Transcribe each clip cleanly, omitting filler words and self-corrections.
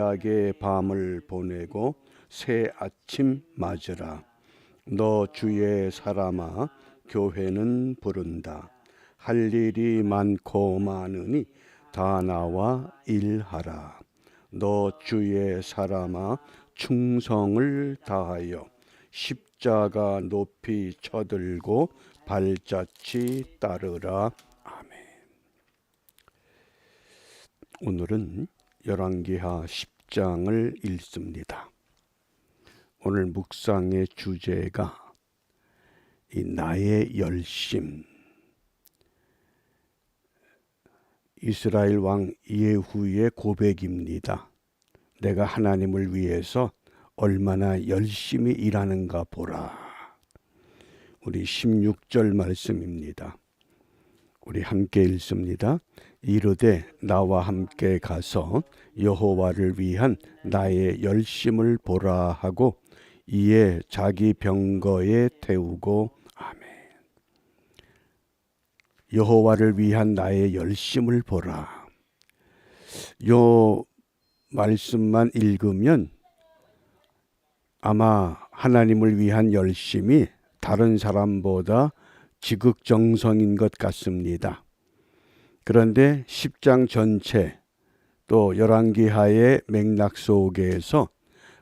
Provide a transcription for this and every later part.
약의 밤을 보내고 새 아침 맞으라. 너 주의 사람아, 교회는 부른다. 할 일이 많고 많으니 다 나와 일하라. 너 주의 사람아, 충성을 다하여 십자가 높이 쳐들고 발자취 따르라. 아멘. 오늘은 열왕기하 10장을 읽습니다. 오늘 묵상의 주제가 이 나의 열심, 이스라엘 왕 예후의 고백입니다. 내가 하나님을 위해서 얼마나 열심히 일하는가 보라. 우리 16절 말씀입니다. 우리 함께 읽습니다. 이르되 나와 함께 가서 여호와를 위한 나의 열심을 보라 하고 이에 자기 병거에 태우고. 아멘. 여호와를 위한 나의 열심을 보라. 요 말씀만 읽으면 아마 하나님을 위한 열심이 다른 사람보다 지극정성인 것 같습니다. 그런데 10장 전체 또 열왕기하의 맥락 속에서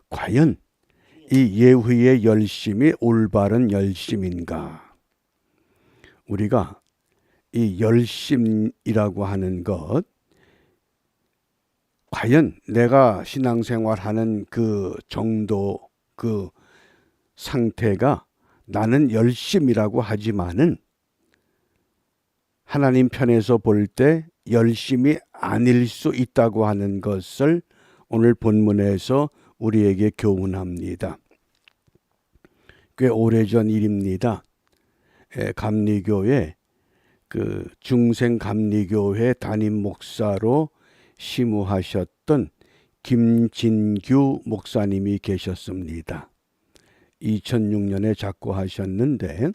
과연 이 예후의 열심이 올바른 열심인가? 우리가 이 열심이라고 하는 것, 과연 내가 신앙생활하는 그 정도, 그 상태가 나는 열심이라고 하지만은 하나님 편에서 볼 때 열심이 아닐 수 있다고 하는 것을 오늘 본문에서 우리에게 교훈합니다. 꽤 오래전 일입니다. 감리교회 그 중생 감리교회 담임 목사로 심우하셨던 김진규 목사님이 계셨습니다. 2006년에 작고하셨는데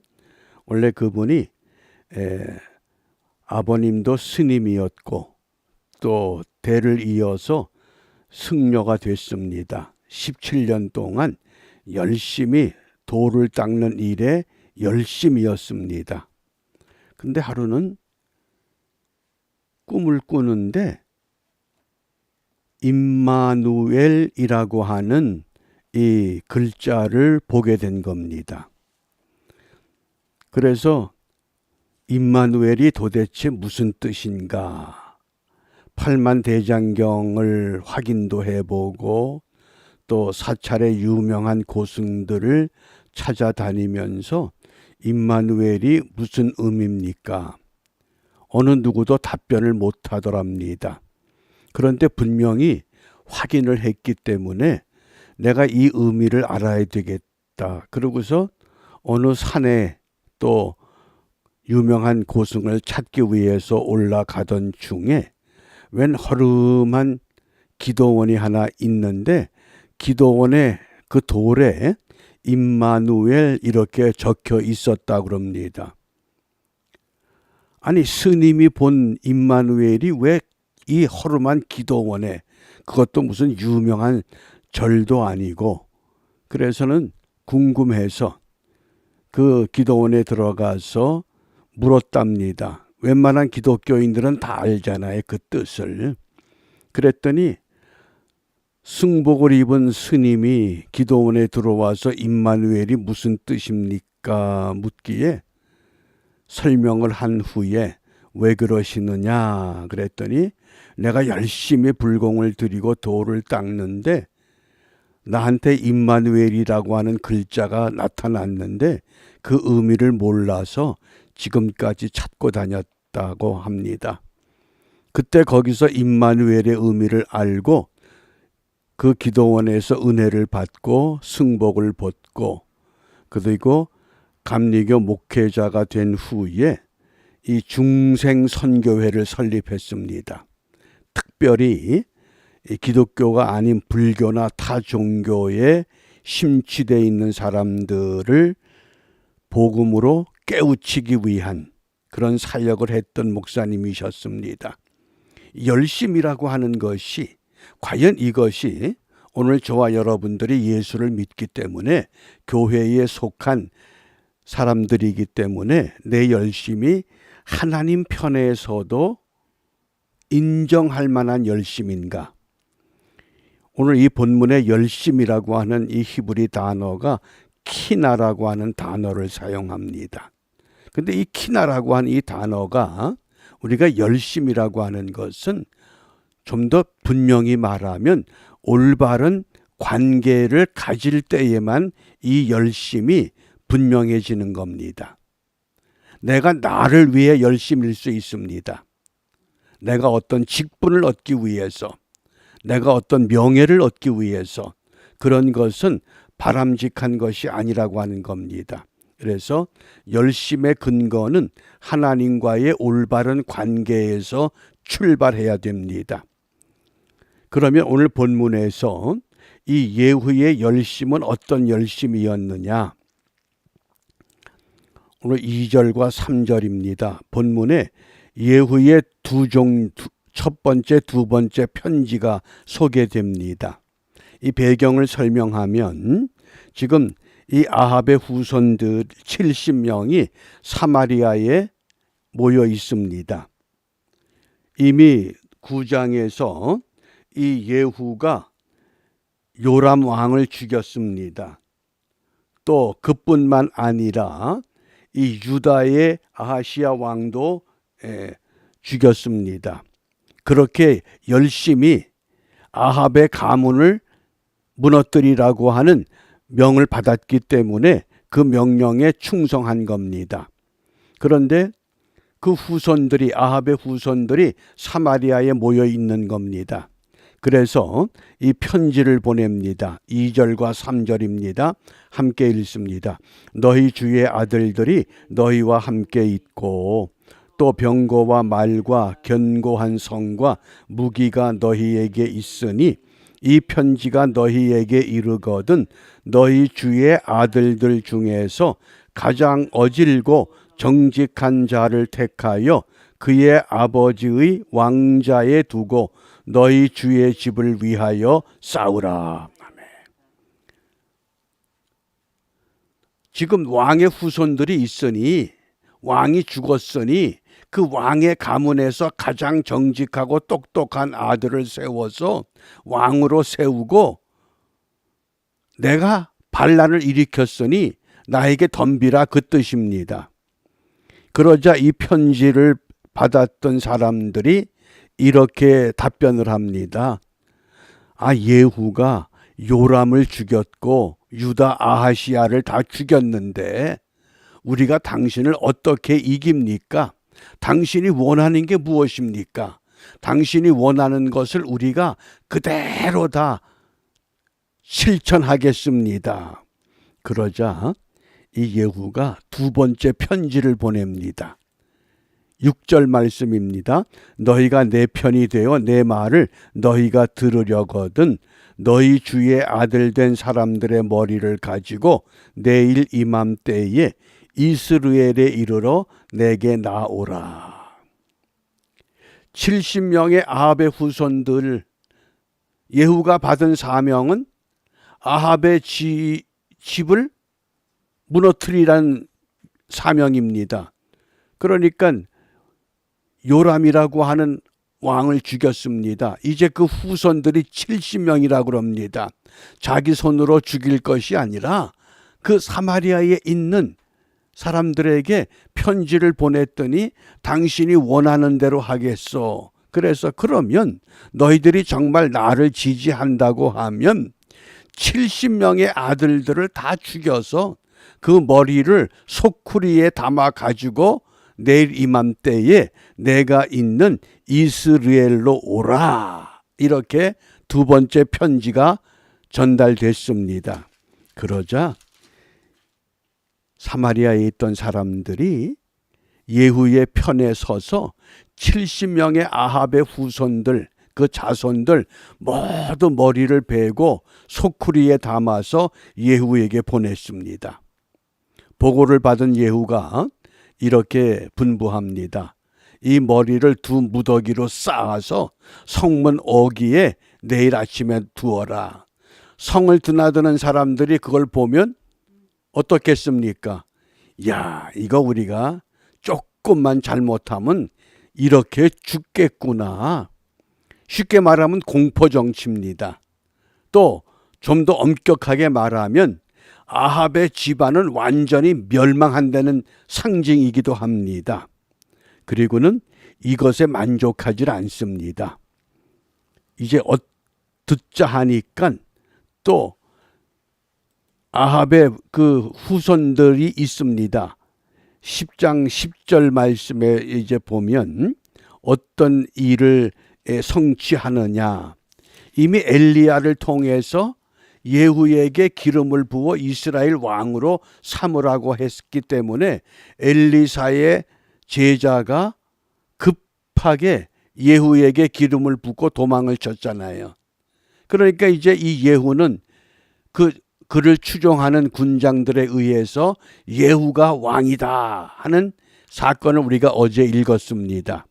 원래 그분이 아버님도 스님이었고 또 대를 이어서 승려가 됐습니다. 17년 동안 열심히 돌을 닦는 일에 열심이었습니다. 근데 하루는 꿈을 꾸는데 임마누엘이라고 하는 이 글자를 보게 된 겁니다. 그래서 임마누엘이 도대체 무슨 뜻인가? 팔만대장경을 확인도 해보고 또 사찰의 유명한 고승들을 찾아다니면서 임마누엘이 무슨 의미입니까? 어느 누구도 답변을 못하더랍니다. 그런데 분명히 확인을 했기 때문에 내가 이 의미를 알아야 되겠다. 그러고서 어느 산에 또 유명한 고승을 찾기 위해서 올라가던 중에 웬 허름한 기도원이 하나 있는데 기도원의 그 돌에 임마누엘 이렇게 적혀 있었다고 그럽니다. 아니 스님이 본 임마누엘이 왜 이 허름한 기도원에, 그것도 무슨 유명한 절도 아니고, 그래서는 궁금해서 그 기도원에 들어가서 물었답니다. 웬만한 기독교인들은 다 알잖아요, 그 뜻을. 그랬더니 승복을 입은 스님이 기도원에 들어와서 임마누엘이 무슨 뜻입니까? 묻기에 설명을 한 후에 왜 그러시느냐 그랬더니 내가 열심히 불공을 들이고 돌을 닦는데 나한테 임마누엘이라고 하는 글자가 나타났는데 그 의미를 몰라서 지금까지 찾고 다녔다고 합니다. 그때 거기서 임마누엘의 의미를 알고 그 기도원에서 은혜를 받고 승복을 벗고 그리고 감리교 목회자가 된 후에 이 중생선교회를 설립했습니다. 특별히 기독교가 아닌 불교나 타 종교에 심취되어 있는 사람들을 복음으로 깨우치기 위한 그런 사역을 했던 목사님이셨습니다. 열심이라고 하는 것이 과연 이것이 오늘 저와 여러분들이 예수를 믿기 때문에 교회에 속한 사람들이기 때문에 내 열심이 하나님 편에서도 인정할 만한 열심인가? 오늘 이 본문의 열심이라고 하는 이 히브리 단어가 키나라고 하는 단어를 사용합니다. 근데 이 키나라고 하는 이 단어가 우리가 열심이라고 하는 것은 좀 더 분명히 말하면 올바른 관계를 가질 때에만 이 열심이 분명해지는 겁니다. 내가 나를 위해 열심일 수 있습니다. 내가 어떤 직분을 얻기 위해서, 내가 어떤 명예를 얻기 위해서 그런 것은 바람직한 것이 아니라고 하는 겁니다. 그래서 열심의 근거는 하나님과의 올바른 관계에서 출발해야 됩니다. 그러면 오늘 본문에서 이 예후의 열심은 어떤 열심이었느냐? 오늘 2절과 3절입니다. 본문에 예후의 첫 번째, 두 번째 편지가 소개됩니다. 이 배경을 설명하면 지금 이 아합의 후손들 70명이 사마리아에 모여 있습니다. 이미 9장에서 이 예후가 요람 왕을 죽였습니다. 또 그뿐만 아니라 이 유다의 아하시야 왕도 죽였습니다. 그렇게 열심히 아합의 가문을 무너뜨리라고 하는 명을 받았기 때문에 그 명령에 충성한 겁니다. 그런데 그 후손들이, 아합의 후손들이 사마리아에 모여 있는 겁니다. 그래서 이 편지를 보냅니다. 2절과 3절입니다. 함께 읽습니다. 너희 주의 아들들이 너희와 함께 있고 또 병거와 말과 견고한 성과 무기가 너희에게 있으니 이 편지가 너희에게 이르거든 너희 주의 아들들 중에서 가장 어질고 정직한 자를 택하여 그의 아버지의 왕자에 두고 너희 주의 집을 위하여 싸우라. 아멘. 지금 왕의 후손들이 있으니, 왕이 죽었으니 그 왕의 가문에서 가장 정직하고 똑똑한 아들을 세워서 왕으로 세우고 내가 반란을 일으켰으니 나에게 덤비라, 그 뜻입니다. 그러자 이 편지를 받았던 사람들이 이렇게 답변을 합니다. 아, 예후가 요람을 죽였고 유다 아하시야를 다 죽였는데 우리가 당신을 어떻게 이깁니까? 당신이 원하는 게 무엇입니까? 당신이 원하는 것을 우리가 그대로 다 실천하겠습니다. 그러자 이 예후가 두 번째 편지를 보냅니다. 6절 말씀입니다. 너희가 내 편이 되어 내 말을 너희가 들으려거든 너희 주의 아들 된 사람들의 머리를 가지고 내일 이맘때에 이스라엘에 이르러 내게 나오라. 70명의 아합의 후손들, 예후가 받은 사명은 아합의 집을 무너뜨리라는 사명입니다. 그러니까 요람이라고 하는 왕을 죽였습니다. 이제 그 후손들이 70명이라고 합니다. 자기 손으로 죽일 것이 아니라 그 사마리아에 있는 사람들에게 편지를 보냈더니 당신이 원하는 대로 하겠소. 그래서 그러면 너희들이 정말 나를 지지한다고 하면 70명의 아들들을 다 죽여서 그 머리를 소쿠리에 담아 가지고 내일 이맘때에 내가 있는 이스라엘로 오라. 이렇게 두 번째 편지가 전달됐습니다. 그러자 사마리아에 있던 사람들이 예후의 편에 서서 70명의 아합의 후손들, 그 자손들 모두 머리를 베고 소쿠리에 담아서 예후에게 보냈습니다. 보고를 받은 예후가 이렇게 분부합니다. 이 머리를 두 무더기로 쌓아서 성문 어귀에 내일 아침에 두어라. 성을 드나드는 사람들이 그걸 보면 어떻겠습니까? 야, 이거 우리가 조금만 잘못하면 이렇게 죽겠구나. 쉽게 말하면 공포정치입니다. 또 좀 더 엄격하게 말하면 아합의 집안은 완전히 멸망한다는 상징이기도 합니다. 그리고는 이것에 만족하지 않습니다. 이제 듣자 하니까 또 아합의 그 후손들이 있습니다. 10장 10절 말씀에 이제 보면 어떤 일을 성취하느냐. 이미 엘리야를 통해서 예후에게 기름을 부어 이스라엘 왕으로 삼으라고 했기 때문에 엘리사의 제자가 급하게 예후에게 기름을 붓고 도망을 쳤잖아요. 그러니까 이제 이 예후는 그를 추종하는 군장들에 의해서 예후가 왕이다 하는 사건을 우리가 어제 읽었습니다.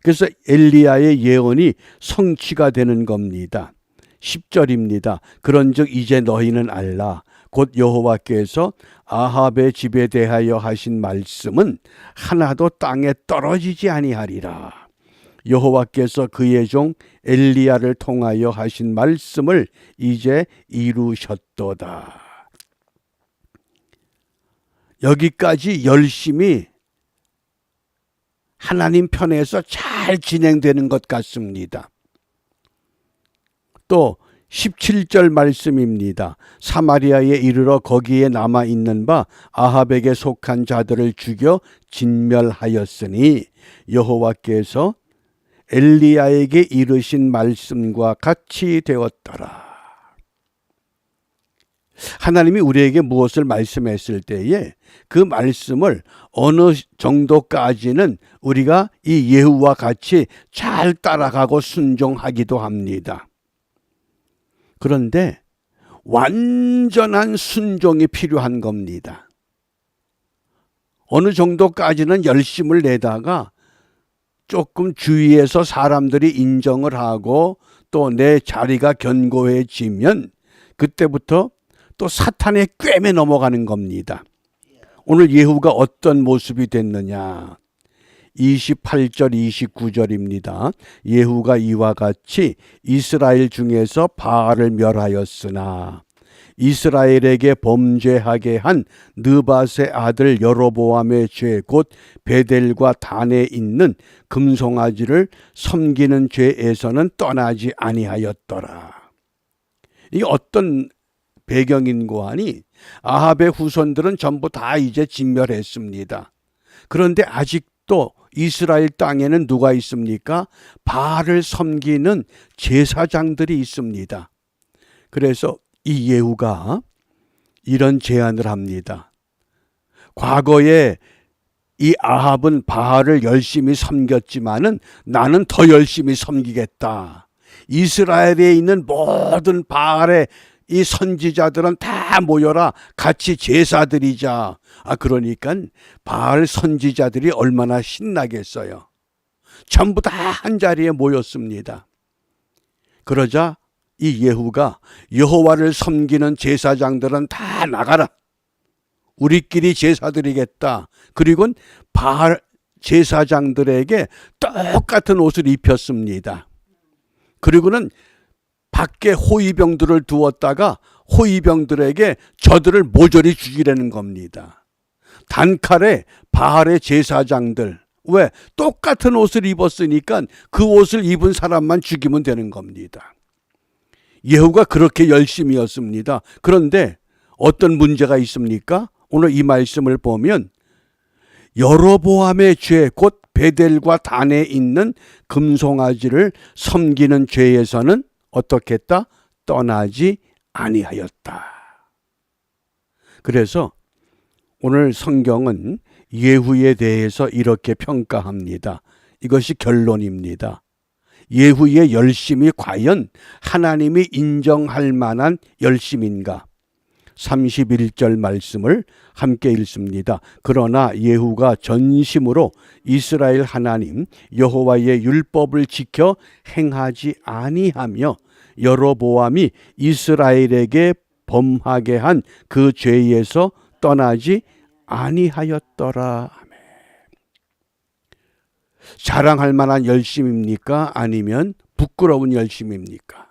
그래서 엘리야의 예언이 성취가 되는 겁니다. 10절입니다. 그런즉 이제 너희는 알라. 곧 여호와께서 아합의 집에 대하여 하신 말씀은 하나도 땅에 떨어지지 아니하리라. 여호와께서 그의 종 엘리야를 통하여 하신 말씀을 이제 이루셨도다. 여기까지 열심히 하나님 편에서 잘 진행되는 것 같습니다. 또 17절 말씀입니다. 사마리아에 이르러 거기에 남아있는 바 아합에게 속한 자들을 죽여 진멸하였으니 여호와께서 엘리야에게 이르신 말씀과 같이 되었더라. 하나님이 우리에게 무엇을 말씀했을 때에 그 말씀을 어느 정도까지는 우리가 이 예후와 같이 잘 따라가고 순종하기도 합니다. 그런데 완전한 순종이 필요한 겁니다. 어느 정도까지는 열심을 내다가 조금 주위에서 사람들이 인정을 하고 또 내 자리가 견고해지면 그때부터 또 사탄의 꿰매 넘어가는 겁니다. 오늘 예후가 어떤 모습이 됐느냐. 28절 29절입니다. 예후가 이와 같이 이스라엘 중에서 바알을 멸하였으나 이스라엘에게 범죄하게 한 느밧의 아들 여로보암의 죄 곧 베델과 단에 있는 금송아지를 섬기는 죄에서는 떠나지 아니하였더라. 이게 어떤 배경인고 하니 아합의 후손들은 전부 다 이제 진멸했습니다. 그런데 아직도 이스라엘 땅에는 누가 있습니까? 바알을 섬기는 제사장들이 있습니다. 그래서 이 예후가 이런 제안을 합니다. 과거에 이 아합은 바알을 열심히 섬겼지만은 나는 더 열심히 섬기겠다. 이스라엘에 있는 모든 바알의 이 선지자들은 다 모여라. 같이 제사 드리자. 그러니까 바알 선지자들이 얼마나 신나겠어요. 전부 다 한자리에 모였습니다. 그러자 이 예후가 여호와를 섬기는 제사장들은 다 나가라. 우리끼리 제사 드리겠다. 그리고 바알 제사장들에게 똑같은 옷을 입혔습니다. 그리고는 밖에 호위병들을 두었다가 호위병들에게 저들을 모조리 죽이려는 겁니다. 단칼에 바알의 제사장들, 왜? 똑같은 옷을 입었으니까 그 옷을 입은 사람만 죽이면 되는 겁니다. 예후가 그렇게 열심이었습니다. 그런데 어떤 문제가 있습니까? 오늘 이 말씀을 보면 여로보암의 죄, 곧 베델과 단에 있는 금송아지를 섬기는 죄에서는 어떻게 했다? 떠나지 아니하였다. 그래서 오늘 성경은 예후에 대해서 이렇게 평가합니다. 이것이 결론입니다. 예후의 열심이 과연 하나님이 인정할 만한 열심인가? 31절 말씀을 함께 읽습니다. 그러나 예후가 전심으로 이스라엘 하나님 여호와의 율법을 지켜 행하지 아니하며 여로보암이 이스라엘에게 범하게 한 그 죄에서 떠나지 아니하였더라. 아멘. 자랑할 만한 열심입니까? 아니면 부끄러운 열심입니까?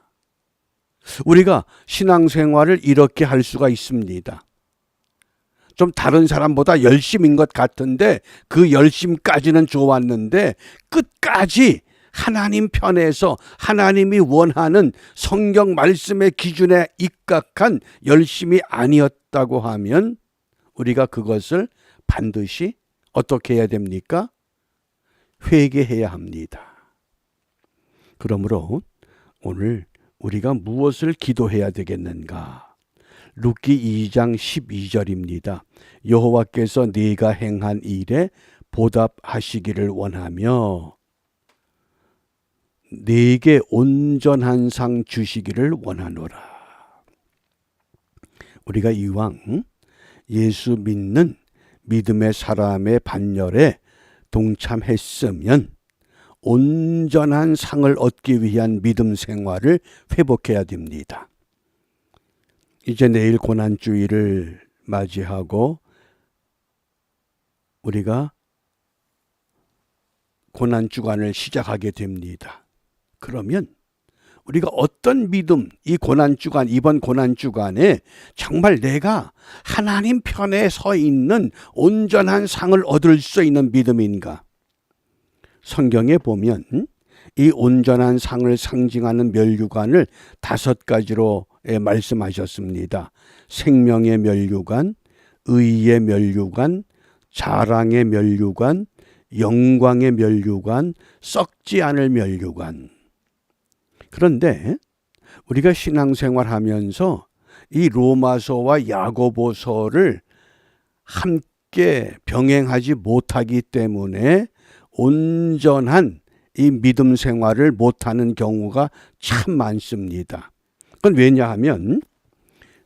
우리가 신앙생활을 이렇게 할 수가 있습니다. 좀 다른 사람보다 열심인 것 같은데 그 열심까지는 좋았는데 끝까지 하나님 편에서 하나님이 원하는 성경 말씀의 기준에 입각한 열심이 아니었다고 하면 우리가 그것을 반드시 어떻게 해야 됩니까? 회개해야 합니다. 그러므로 오늘 우리가 무엇을 기도해야 되겠는가? 룻기 2장 12절입니다. 여호와께서 네가 행한 일에 보답하시기를 원하며 네게 온전한 상 주시기를 원하노라. 우리가 이왕 예수 믿는 믿음의 사람의 반열에 동참했으면 온전한 상을 얻기 위한 믿음 생활을 회복해야 됩니다. 이제 내일 고난주일을 맞이하고 우리가 고난주간을 시작하게 됩니다. 그러면 우리가 어떤 믿음, 이 고난주간, 이번 고난주간에 정말 내가 하나님 편에 서 있는 온전한 상을 얻을 수 있는 믿음인가? 성경에 보면 이 온전한 상을 상징하는 멸류관을 5가지로 말씀하셨습니다. 생명의 멸류관, 의의 멸류관, 자랑의 멸류관, 영광의 멸류관, 썩지 않을 멸류관. 그런데 우리가 신앙생활하면서 이 로마서와 야고보서를 함께 병행하지 못하기 때문에 온전한 이 믿음 생활을 못하는 경우가 참 많습니다. 그건 왜냐하면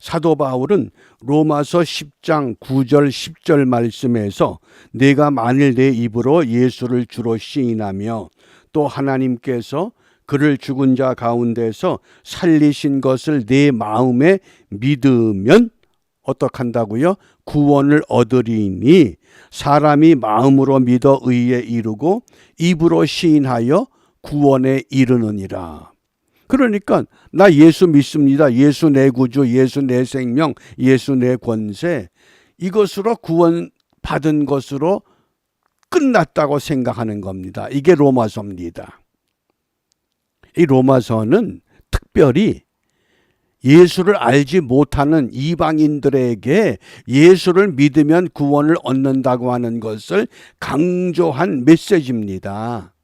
사도 바울은 로마서 10장 9절 10절 말씀에서 내가 만일 내 입으로 예수를 주로 시인하며 또 하나님께서 그를 죽은 자 가운데서 살리신 것을 내 마음에 믿으면 어떡한다고요? 구원을 얻으리니 사람이 마음으로 믿어 의에 이르고 입으로 시인하여 구원에 이르느니라. 그러니까 나 예수 믿습니다. 예수 내 구주, 예수 내 생명, 예수 내 권세, 이것으로 구원 받은 것으로 끝났다고 생각하는 겁니다. 이게 로마서입니다. 이 로마서는 특별히 예수를 알지 못하는 이방인들에게 예수를 믿으면 구원을 얻는다고 하는 것을 강조한 메시지입니다.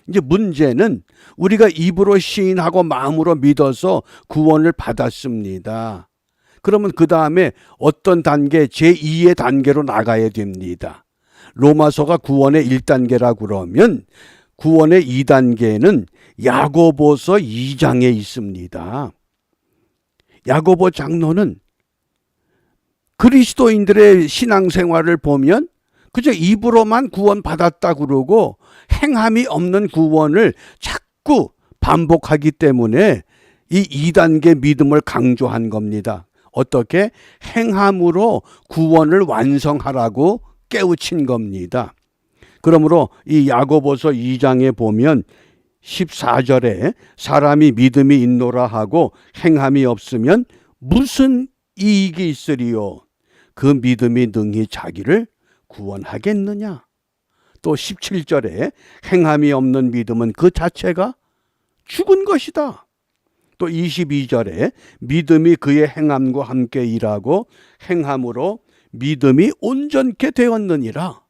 이제 문제는 우리가 입으로 시인하고 마음으로 믿어서 구원을 받았습니다. 그러면 그 다음에 어떤 단계, 제2의 단계로 나가야 됩니다. 로마서가 구원의 1단계라 그러면 구원의 2단계는 야고보서 2장에 있습니다. 야고보 장로는 그리스도인들의 신앙생활을 보면 그저 입으로만 구원받았다 그러고 행함이 없는 구원을 자꾸 반복하기 때문에 이 2단계 믿음을 강조한 겁니다. 어떻게? 행함으로 구원을 완성하라고 깨우친 겁니다. 그러므로 이 야고보서 2장에 보면 14절에 사람이 믿음이 있노라 하고 행함이 없으면 무슨 이익이 있으리요? 그 믿음이 능히 자기를 구원하겠느냐? 또 17절에 행함이 없는 믿음은 그 자체가 죽은 것이다. 또 22절에 믿음이 그의 행함과 함께 일하고 행함으로 믿음이 온전케 되었느니라.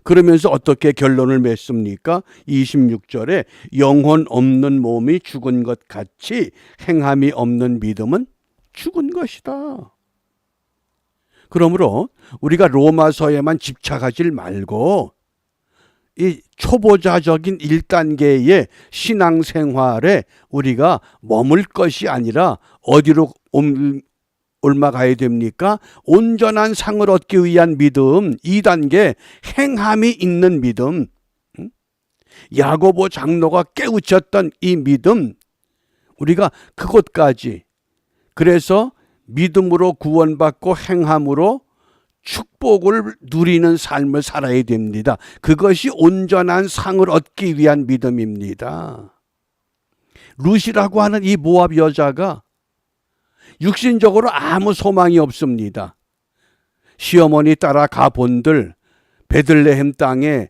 그러면서 어떻게 결론을 맺습니까? 26절에 영혼 없는 몸이 죽은 것 같이 행함이 없는 믿음은 죽은 것이다. 그러므로 우리가 로마서에만 집착하지 말고 이 초보자적인 1단계의 신앙생활에 우리가 머물 것이 아니라 어디로 올라가야 됩니까? 온전한 상을 얻기 위한 믿음, 2단계 행함이 있는 믿음. 야고보 장로가 깨우쳤던 이 믿음, 우리가 그것까지, 그래서 믿음으로 구원받고 행함으로 축복을 누리는 삶을 살아야 됩니다. 그것이 온전한 상을 얻기 위한 믿음입니다. 룻이라고 하는 이 모압 여자가 육신적으로 아무 소망이 없습니다. 시어머니 따라 가본들 베들레헴 땅에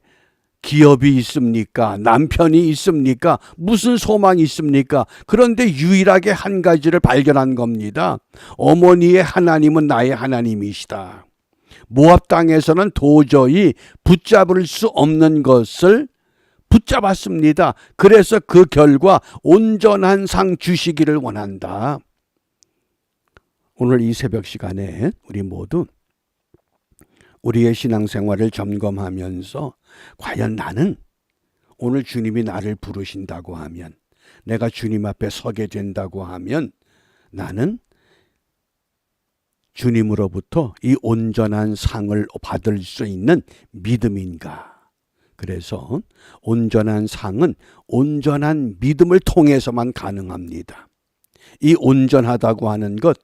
기업이 있습니까? 남편이 있습니까? 무슨 소망이 있습니까? 그런데 유일하게 한 가지를 발견한 겁니다. 어머니의 하나님은 나의 하나님이시다. 모압 땅에서는 도저히 붙잡을 수 없는 것을 붙잡았습니다. 그래서 그 결과 온전한 상 주시기를 원한다. 오늘 이 새벽 시간에 우리 모두 우리의 신앙생활을 점검하면서 과연 나는 오늘 주님이 나를 부르신다고 하면, 내가 주님 앞에 서게 된다고 하면 나는 주님으로부터 이 온전한 상을 받을 수 있는 믿음인가? 그래서 온전한 상은 온전한 믿음을 통해서만 가능합니다. 이 온전하다고 하는 것,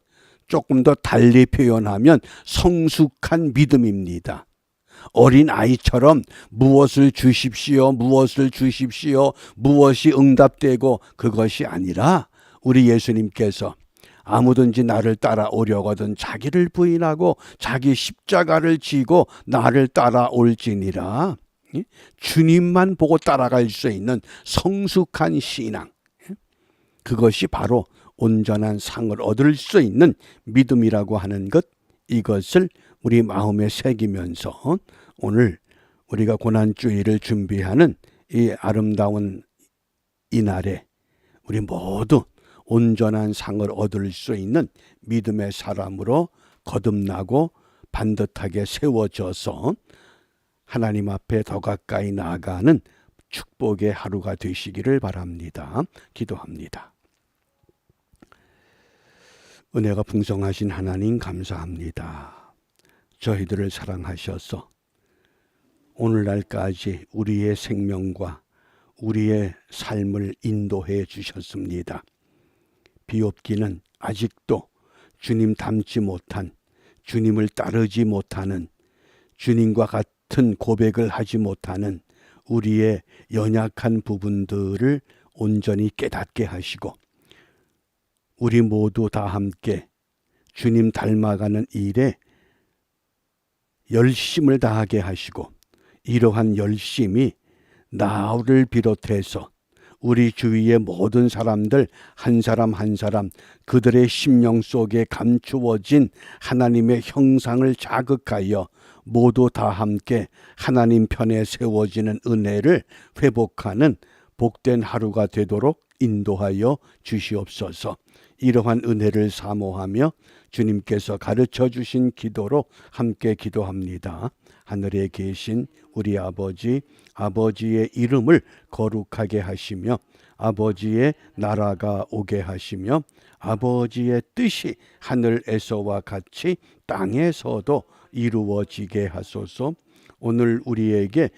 조금 더 달리 표현하면 성숙한 믿음입니다. 어린 아이처럼 무엇을 주십시오, 무엇을 주십시오, 무엇이 응답되고, 그것이 아니라 우리 예수님께서 아무든지 나를 따라오려거든 자기를 부인하고 자기 십자가를 지고 나를 따라올지니라. 주님만 보고 따라갈 수 있는 성숙한 신앙, 그것이 바로 온전한 상을 얻을 수 있는 믿음이라고 하는 것, 이것을 우리 마음에 새기면서 오늘 우리가 고난주일을 준비하는 이 아름다운 이날에 우리 모두 온전한 상을 얻을 수 있는 믿음의 사람으로 거듭나고 반듯하게 세워져서 하나님 앞에 더 가까이 나아가는 축복의 하루가 되시기를 바랍니다. 기도합니다. 은혜가 풍성하신 하나님 감사합니다. 저희들을 사랑하셔서 오늘날까지 우리의 생명과 우리의 삶을 인도해 주셨습니다. 비옵기는 아직도 주님 닮지 못한, 주님을 따르지 못하는, 주님과 같은 고백을 하지 못하는 우리의 연약한 부분들을 온전히 깨닫게 하시고, 우리 모두 다 함께 주님 닮아가는 일에 열심을 다하게 하시고, 이러한 열심이 나를 비롯해서 우리 주위의 모든 사람들 한 사람 한 사람 그들의 심령 속에 감추어진 하나님의 형상을 자극하여 모두 다 함께 하나님 편에 세워지는 은혜를 회복하는 복된 하루가 되도록 인도하여 주시옵소서. 이러한 은혜를 사모하며 주님께서 가르쳐 주신 기도로 함께 기도합니다. 하늘에 계신 우리 아버지, 아버지의 이름을 거룩하게 하시며 아버지의 나라가 오게 하시며 아버지의 뜻이 하늘에서와 같이 땅에서도 이루어지게 하소서. 오늘 우리에게